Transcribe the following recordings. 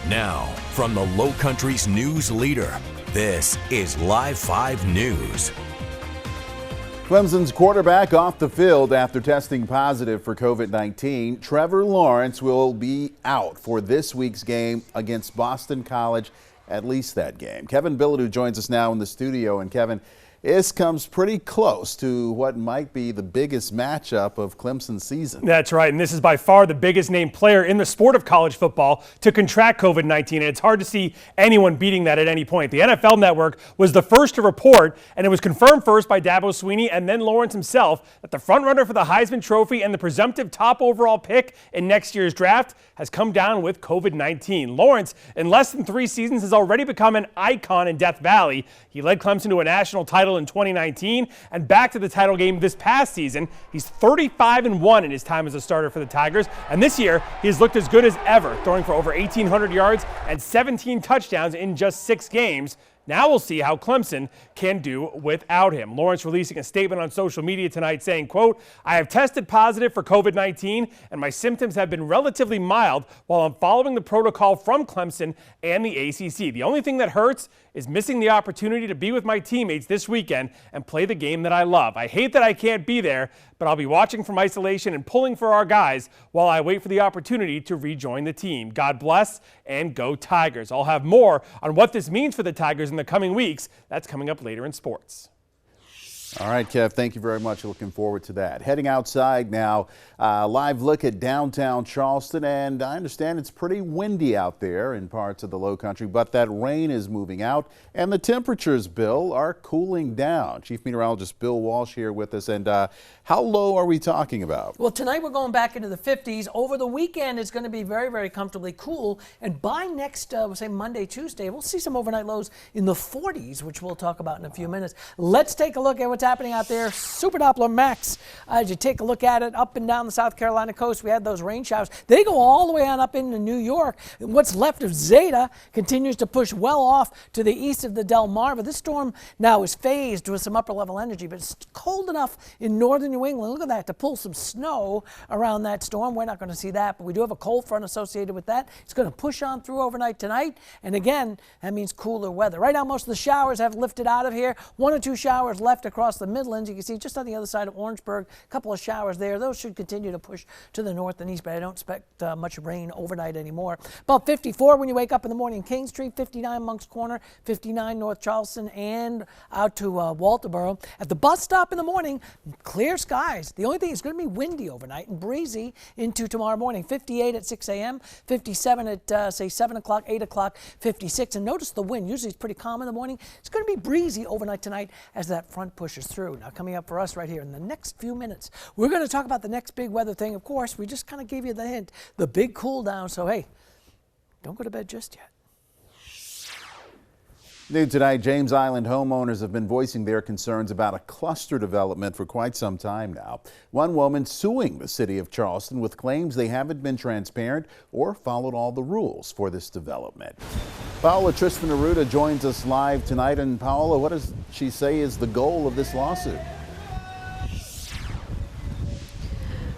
Now, from the Low Country's news leader, this is Live 5 News. Clemson's quarterback off the field after testing positive for COVID-19. Trevor Lawrence will be out for this week's game against Boston College, at least that game. Kevin Bilodeau joins us now in the studio. And Kevin, this comes pretty close to what might be the biggest matchup of Clemson's season. That's right, and this is by far the biggest named player in the sport of college football to contract COVID-19, and it's hard to see anyone beating that at any point. The NFL Network was the first to report, and it was confirmed first by Dabo Swinney and then Lawrence himself, that the frontrunner for the Heisman Trophy and the presumptive top overall pick in next year's draft has come down with COVID-19. Lawrence, in less than 3 seasons, has already become an icon in Death Valley. He led Clemson to a national title in 2019 and back to the title game this past season. He's 35-1 in his time as a starter for the Tigers, and this year he has looked as good as ever, throwing for over 1,800 yards and 17 touchdowns in just 6 games. Now we'll see how Clemson can do without him. Lawrence releasing a statement on social media tonight saying, quote, "I have tested positive for COVID-19 and my symptoms have been relatively mild while I'm following the protocol from Clemson and the ACC. The only thing that hurts is missing the opportunity to be with my teammates this weekend and play the game that I love. I hate that I can't be there, but I'll be watching from isolation and pulling for our guys while I wait for the opportunity to rejoin the team. God bless and go Tigers." I'll have more on what this means for the Tigers in the coming weeks. That's coming up later in sports. All right, Kev, thank you very much. Looking forward to that. Heading outside now, live look at downtown Charleston, and I understand it's pretty windy out there in parts of the Low Country, but that rain is moving out, and the temperatures, Bill, are cooling down. Chief Meteorologist Bill Walsh here with us, and how low are we talking about? Well, tonight we're going back into the 50s. Over the weekend, it's going to be very, very comfortably cool, and by next, we'll say Monday, Tuesday, we'll see some overnight lows in the 40s, which we'll talk about in a few minutes. Let's take a look at what's happening out there. Super Doppler Max, as you take a look at it up and down the South Carolina coast, we had those rain showers. They go all the way on up into New York. And what's left of Zeta continues to push well off to the east of the Del Mar. But this storm now is phased with some upper level energy, but it's cold enough in northern New England. Look at that, to pull some snow around that storm. We're not going to see that, but we do have a cold front associated with that. It's going to push on through overnight tonight. And again, that means cooler weather. Right now, most of the showers have lifted out of here. 1 or 2 showers left across the Midlands. You can see just on the other side of Orangeburg, a couple of showers there. Those should continue to push to the north and east, but I don't expect much rain overnight anymore. About 54 when you wake up in the morning, King Street, 59 Monk's Corner, 59 North Charleston, and out to Walterboro. At the bus stop in the morning, clear skies. The only thing is going to be windy overnight and breezy into tomorrow morning. 58 at 6 a.m., 57 at, say, 7 o'clock, 8 o'clock, 56. And notice the wind. Usually it's pretty calm in the morning. It's going to be breezy overnight tonight as that front pushes through. Now, coming up for us right here in the next few minutes, we're going to talk about the next big weather thing. Of course, we just kind of gave you the hint, the big cool down. So, hey, don't go to bed just yet. New tonight, James Island homeowners have been voicing their concerns about a cluster development for quite some time now. One woman suing the city of Charleston with claims they haven't been transparent or followed all the rules for this development. Paola Tristan Arruda joins us live tonight. And Paola, what does she say is the goal of this lawsuit?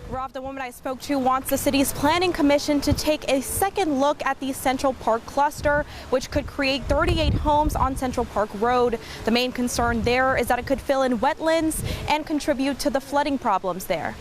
Rob, the woman I spoke to wants the city's planning commission to take a second look at the Central Park cluster, which could create 38 homes on Central Park Road. The main concern there is that it could fill in wetlands and contribute to the flooding problems there.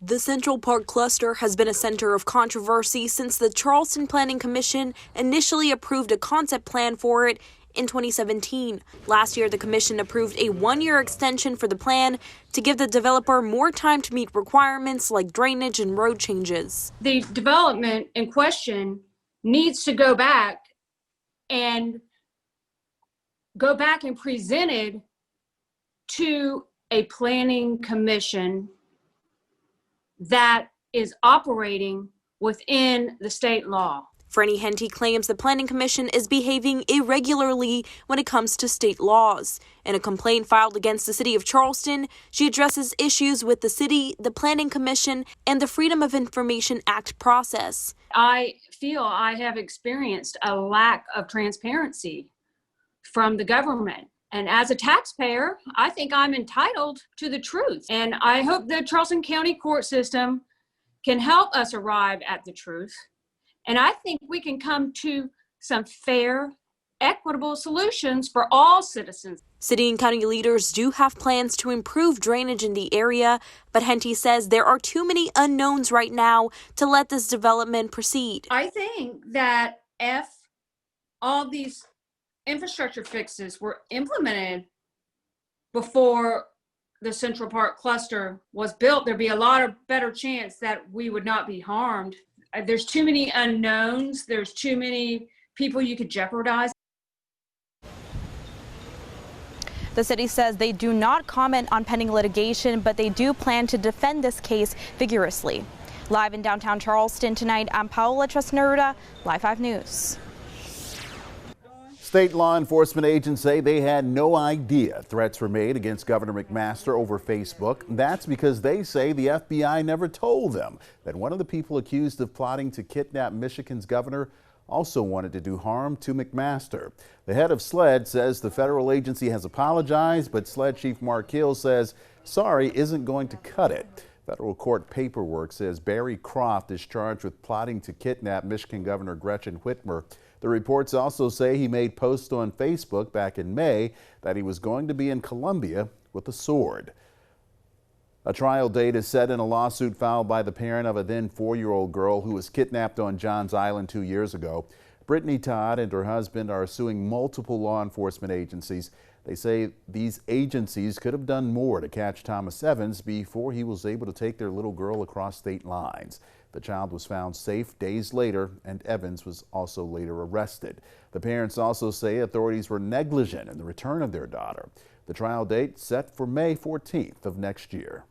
The Central Park cluster has been a center of controversy since the Charleston Planning Commission initially approved a concept plan for it in 2017. Last year, the commission approved a 1-year extension for the plan to give the developer more time to meet requirements like drainage and road changes. The development in question needs to go back and present it to a planning commission that is operating within the state law. Franny Henty claims the Planning Commission is behaving irregularly when it comes to state laws. In a complaint filed against the city of Charleston, she addresses issues with the city, the Planning Commission, and the Freedom of Information Act process. I feel I have experienced a lack of transparency from the government. And as a taxpayer, I think I'm entitled to the truth. And I hope the Charleston County court system can help us arrive at the truth And I think we can come to some fair, equitable solutions for all citizens. City and county leaders do have plans to improve drainage in the area, but Henty says there are too many unknowns right now to let this development proceed. I think that if all these infrastructure fixes were implemented before the Central Park cluster was built, there'd be a lot of better chance that we would not be harmed. There's too many unknowns. There's too many people you could jeopardize. The city says they do not comment on pending litigation, but they do plan to defend this case vigorously. Live in downtown Charleston tonight, I'm Paola Tresneruda, Live 5 News. State law enforcement agents say they had no idea threats were made against Governor McMaster over Facebook. That's because they say the FBI never told them that one of the people accused of plotting to kidnap Michigan's governor also wanted to do harm to McMaster. The head of SLED says the federal agency has apologized, but SLED Chief Mark Hill says sorry isn't going to cut it. Federal court paperwork says Barry Croft is charged with plotting to kidnap Michigan Governor Gretchen Whitmer. The reports also say he made posts on Facebook back in May that he was going to be in Columbia with a sword. A trial date is set in a lawsuit filed by the parent of a then 4-year-old girl who was kidnapped on Johns Island 2 years ago. Brittany Todd and her husband are suing multiple law enforcement agencies. They say these agencies could have done more to catch Thomas Evans before he was able to take their little girl across state lines. The child was found safe days later, and Evans was also later arrested. The parents also say authorities were negligent in the return of their daughter. The trial date set for May 14th of next year.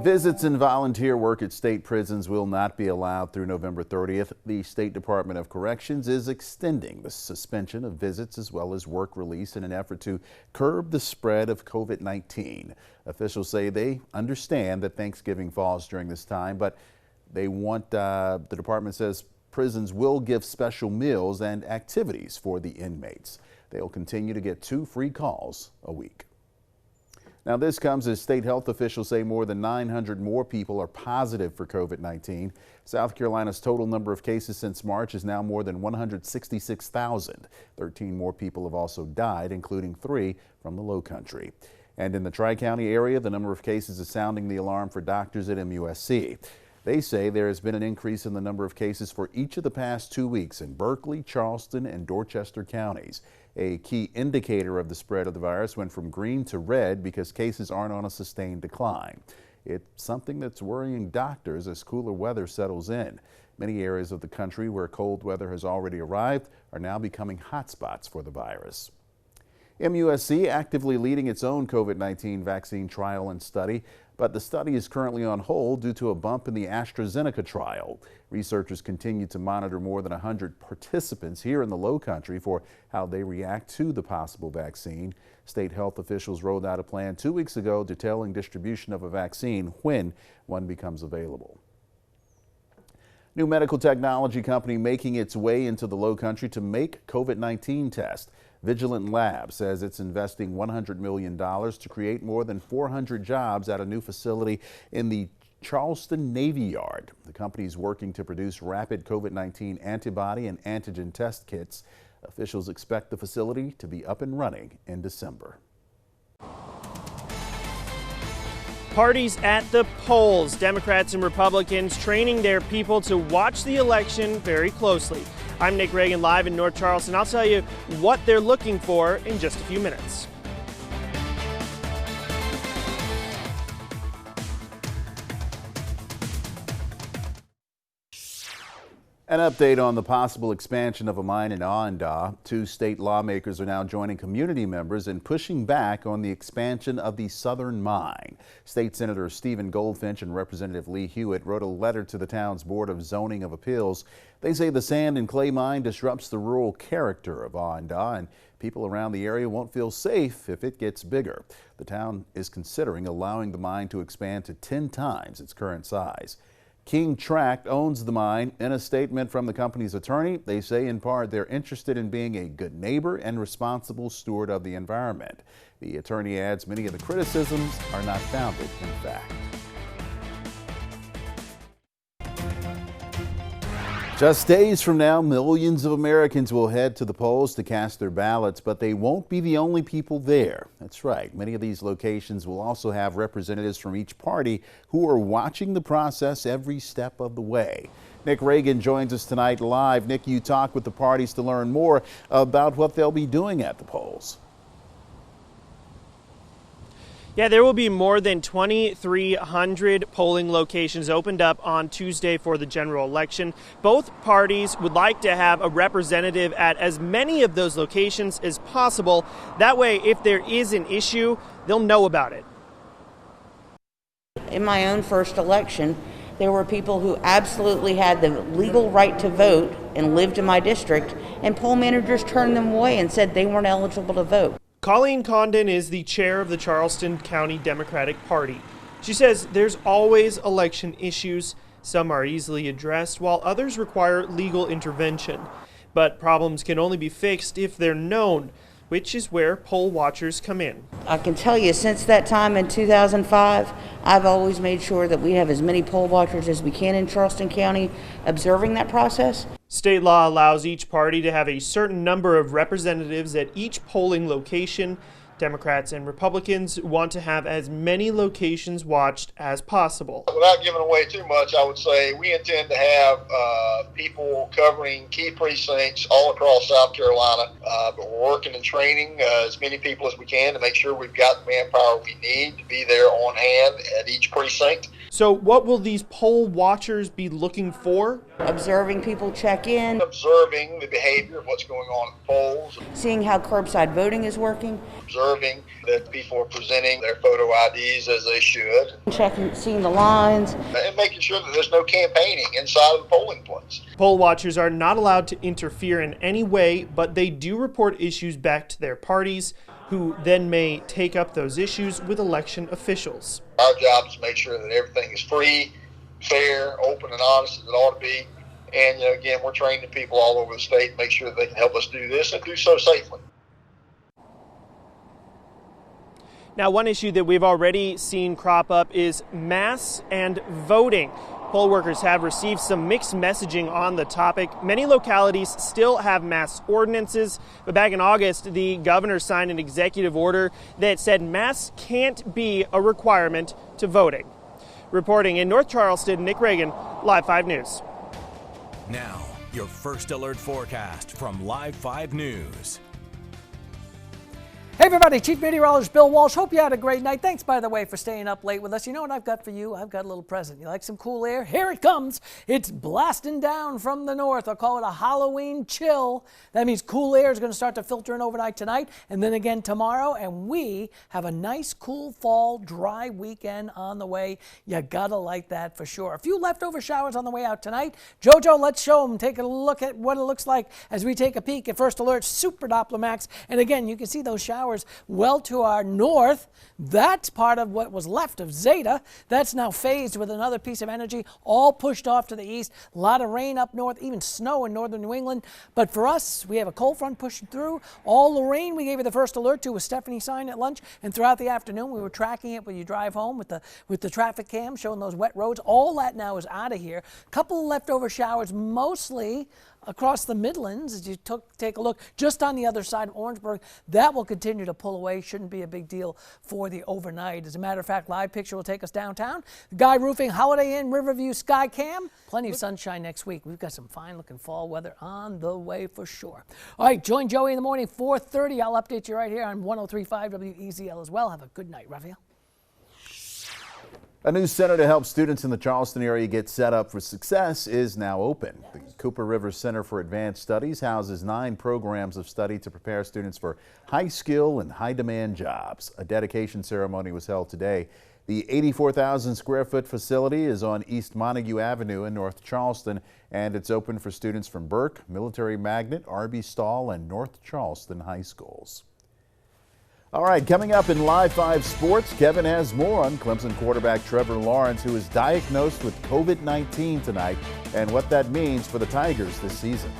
Visits and volunteer work at state prisons will not be allowed through November 30th. The State Department of Corrections is extending the suspension of visits as well as work release in an effort to curb the spread of COVID-19. Officials say they understand that Thanksgiving falls during this time, but they want, the department says prisons will give special meals and activities for the inmates. They'll continue to get 2 free calls a week. Now, this comes as state health officials say more than 900 more people are positive for COVID-19. South Carolina's total number of cases since March is now more than 166,000. 13 more people have also died, including 3 from the Lowcountry. And in the Tri-County area, the number of cases is sounding the alarm for doctors at MUSC. They say there has been an increase in the number of cases for each of the past 2 weeks in Berkeley, Charleston, and Dorchester counties. A key indicator of the spread of the virus went from green to red because cases aren't on a sustained decline. It's something that's worrying doctors as cooler weather settles in. Many areas of the country where cold weather has already arrived are now becoming hotspots for the virus. MUSC actively leading its own COVID-19 vaccine trial and study, but the study is currently on hold due to a bump in the AstraZeneca trial. Researchers continue to monitor more than 100 participants here in the Lowcountry for how they react to the possible vaccine. State health officials rolled out a plan 2 weeks ago detailing distribution of a vaccine when one becomes available. New medical technology company making its way into the Lowcountry to make COVID-19 tests. Vigilant Lab says it's investing $100 million to create more than 400 jobs at a new facility in the Charleston Navy Yard. The company is working to produce rapid COVID-19 antibody and antigen test kits. Officials expect the facility to be up and running in December. Parties at the polls. Democrats and Republicans training their people to watch the election very closely. I'm Nick Reagan, live in North Charleston. I'll tell you what they're looking for in just a few minutes. An update on the possible expansion of a mine in Awendaw. 2 state lawmakers are now joining community members in pushing back on the expansion of the southern mine. State Senator Stephen Goldfinch and Representative Lee Hewitt wrote a letter to the town's Board of Zoning of Appeals. They say the sand and clay mine disrupts the rural character of Awendaw, and people around the area won't feel safe if it gets bigger. The town is considering allowing the mine to expand to 10 times its current size. King Tract owns the mine. In a statement from the company's attorney, they say in part they're interested in being a good neighbor and responsible steward of the environment. The attorney adds many of the criticisms are not founded in fact. Just days from now, millions of Americans will head to the polls to cast their ballots, but they won't be the only people there. That's right. Many of these locations will also have representatives from each party who are watching the process every step of the way. Nick Reagan joins us tonight live. Nick, you talk with the parties to learn more about what they'll be doing at the polls. Yeah, there will be more than 2,300 polling locations opened up on Tuesday for the general election. Both parties would like to have a representative at as many of those locations as possible. That way, if there is an issue, they'll know about it. In my own first election, there were people who absolutely had the legal right to vote and lived in my district, and poll managers turned them away and said they weren't eligible to vote. Colleen Condon is the chair of the Charleston County Democratic Party. She says there's always election issues. Some are easily addressed, while others require legal intervention. But problems can only be fixed if they're known, which is where poll watchers come in. I can tell you, since that time in 2005, I've always made sure that we have as many poll watchers as we can in Charleston County observing that process. State law allows each party to have a certain number of representatives at each polling location. Democrats and Republicans want to have as many locations watched as possible. Without giving away too much, I would say we intend to have people covering key precincts all across South Carolina, but we're working and training as many people as we can to make sure we've got the manpower we need to be there on hand at each precinct. So what will these poll watchers be looking for? Observing people check in. Observing the behavior of what's going on at the polls. Seeing how curbside voting is working. Observing that people are presenting their photo IDs as they should. Checking, seeing the lines. And making sure that there's no campaigning inside of the polling place. Poll watchers are not allowed to interfere in any way, but they do report issues back to their parties, who then may take up those issues with election officials. Our job is to make sure that everything is free, fair, open, and honest as it ought to be. And again, we're training people all over the state to make sure that they can help us do this and do so safely. Now, one issue that we've already seen crop up is masks and voting. Poll workers have received some mixed messaging on the topic. Many localities still have mask ordinances, but back in August, the governor signed an executive order that said masks can't be a requirement to voting. Reporting in North Charleston, Nick Reagan, Live 5 News. Now, your first alert forecast from Live 5 News. Hey everybody, Chief Meteorologist Bill Walsh. Hope you had a great night. Thanks, by the way, for staying up late with us. You know what I've got for you? I've got a little present. You like some cool air? Here it comes. It's blasting down from the north. I'll call it a Halloween chill. That means cool air is going to start to filter in overnight tonight and then again tomorrow. And we have a nice, cool fall, dry weekend on the way. You got to like that for sure. A few leftover showers on the way out tonight. JoJo, let's show them. Take a look at what it looks like as we take a peek at First Alert Super Doppler Max. And again, you can see those showers well to our north. That's part of what was left of Zeta. That's now phased with another piece of energy, all pushed off to the east. A lot of rain up north, even snow in northern New England. But for us, we have a cold front pushing through. All the rain we gave you the first alert to with Stephanie Sign at lunch, and throughout the afternoon we were tracking it when you drive home with the traffic cam showing those wet roads. All that now is out of here. A couple of leftover showers, mostly across the Midlands, as you take a look just on the other side of Orangeburg. That will continue to pull away. Shouldn't be a big deal for the overnight. As a matter of fact, live picture will take us downtown. Guy Roofing, Holiday Inn, Riverview Sky Cam. Plenty of sunshine next week. We've got some fine looking fall weather on the way for sure. All right, join Joey in the morning, 4:30. I'll update you right here on 103.5 WEZL as well. Have a good night, Raphael. A new center to help students in the Charleston area get set up for success is now open. The Cooper River Center for Advanced Studies houses 9 programs of study to prepare students for high skill and high demand jobs. A dedication ceremony was held today. The 84,000 square foot facility is on East Montague Avenue in North Charleston, and it's open for students from Burke, Military Magnet, R.B. Stall, and North Charleston high schools. All right, coming up in Live 5 Sports, Kevin has more on Clemson quarterback Trevor Lawrence, who is diagnosed with COVID-19 tonight, and what that means for the Tigers this season.